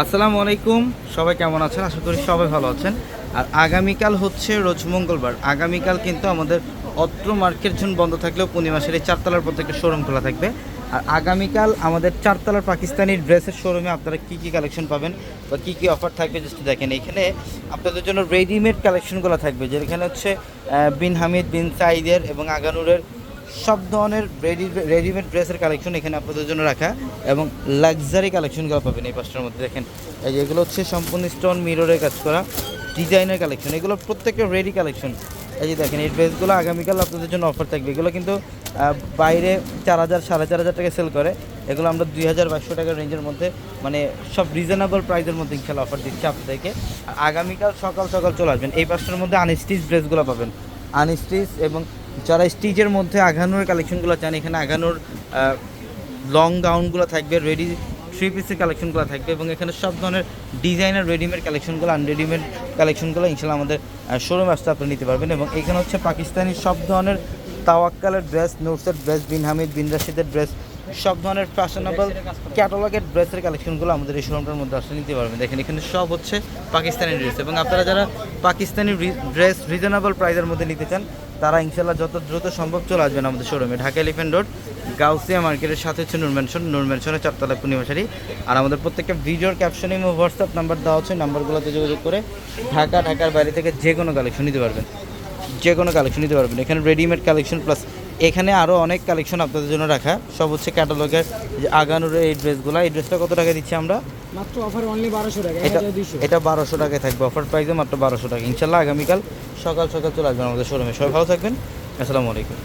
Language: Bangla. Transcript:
আসসালামু আলাইকুম, সবাই কেমন আছেন? আশা করি সবাই ভালো আছেন। আর আগামীকাল হচ্ছে রোজ মঙ্গলবার। আগামীকাল কিন্তু আমাদের অত্র মার্কেট জোন বন্ধ থাকলেও পূর্ণিমাসের এই চারতলার প্রত্যেকটা শোরুম খোলা থাকবে। আর আগামীকাল আমাদের চারতলার পাকিস্তানি ড্রেসের শোরুমে আপনারা কী কী কালেকশন পাবেন বা কী কী অফার থাকবে জাস্ট দেখেন। এখানে আপনাদের জন্য রেডিমেড কালেকশনগুলো থাকবে, যেখানে হচ্ছে বিন হামিদ, বিন সাইদের এবং আগানুরের সব ধরনের রেডিমেড ড্রেসের কালেকশন এখানে আপনাদের জন্য রাখা, এবং লাক্সারি কালেকশনগুলো পাবেন এই পাঁচটার মধ্যে। দেখেন এই যে এগুলো হচ্ছে সম্পূর্ণ স্টোন মিররের কাজ করা ডিজাইনের কালেকশন, এগুলো প্রত্যেকটা রেডি কালেকশন। এই যে দেখেন এই ড্রেসগুলো আগামীকাল আপনাদের জন্য অফার থাকবে। এগুলো কিন্তু বাইরে 4,000 4,500 টাকা সেল করে, এগুলো আমরা 2,200 টাকার রেঞ্জের মধ্যে, মানে সব রিজনেবল প্রাইসের মধ্যে ইনশাল্লাহ অফার দিচ্ছি আপনাদেরকে। আগামীকাল সকাল সকাল চলে আসবেন, এই পাঁচটার মধ্যে আনস্টিচ ড্রেসগুলো পাবেন, আনস্টিচ। এবং যারা স্টিচের মধ্যে আঘানোর কালেকশনগুলো চান, এখানে আঘানোর লং গাউনগুলো থাকবে, রেডি থ্রি পিসের কালেকশনগুলো থাকবে, এবং এখানে সব ধরনের ডিজাইনার রেডিমেড কালেকশনগুলো, আনরেডিমেড কালেকশনগুলো ইনশাল্লাহ আমাদের শোরুমে আসতে আপনি নিতে পারবেন। এবং এখানে হচ্ছে পাকিস্তানি সব ধরনের তাওয়াক্কালের ড্রেস, নুরসের ড্রেস, বিন হামিদ, বিন রাশিদের ড্রেস, সব ধরনের ফ্যাশনেবল ক্যাটালগের ড্রেসের কালেকশনগুলো আমাদের এই শোরুমটার মধ্যে আসলে নিতে পারবেন। দেখেন এখানে সব হচ্ছে পাকিস্তানি ড্রেস, এবং আপনারা যারা পাকিস্তানি ড্রেস রিজনেবল প্রাইসের মধ্যে নিতে চান, তারা ইনশাল্লাহ যত দ্রুত সম্ভব চলে আসবেন আমাদের শোরুমে। ঢাকা এলিফ্যান্ট রোড, গাউসিয়া মার্কেটের সাথে হচ্ছে নূর ম্যানশনের 4তলা পূর্ণিমাশারি। আর আমাদের প্রত্যেকটা ভিডিওর ক্যাপশনে এবং হোয়াটসঅ্যাপ নাম্বার দেওয়া হচ্ছে, নাম্বারগুলোতে যোগাযোগ করে ঢাকার বাইরে থেকে যে কোনো কালেকশন নিতে পারবেন, যে কোনো কালেকশন নিতে পারবেন। এখানে রেডিমেড কালেকশন প্লাস এখানে আরও অনেক কালেকশন আপনাদের জন্য রাখা, সব হচ্ছে ক্যাটালগের। যে আগানুরের এই ড্রেসগুলো, এই ড্রেসটা কত টাকা দিচ্ছি আমরা? মাত্র অফার অনলি 1200 টাকা। এটা 1200 টাকায় থাকবে, অফার প্রাইসে মাত্র 1200 টাকা। ইনশাল্লাহ আগামীকাল সকাল সকাল চলে আসবেন আমাদের শোরুমে। সবাই ভালো থাকবেন, আসসালামু আলাইকুম।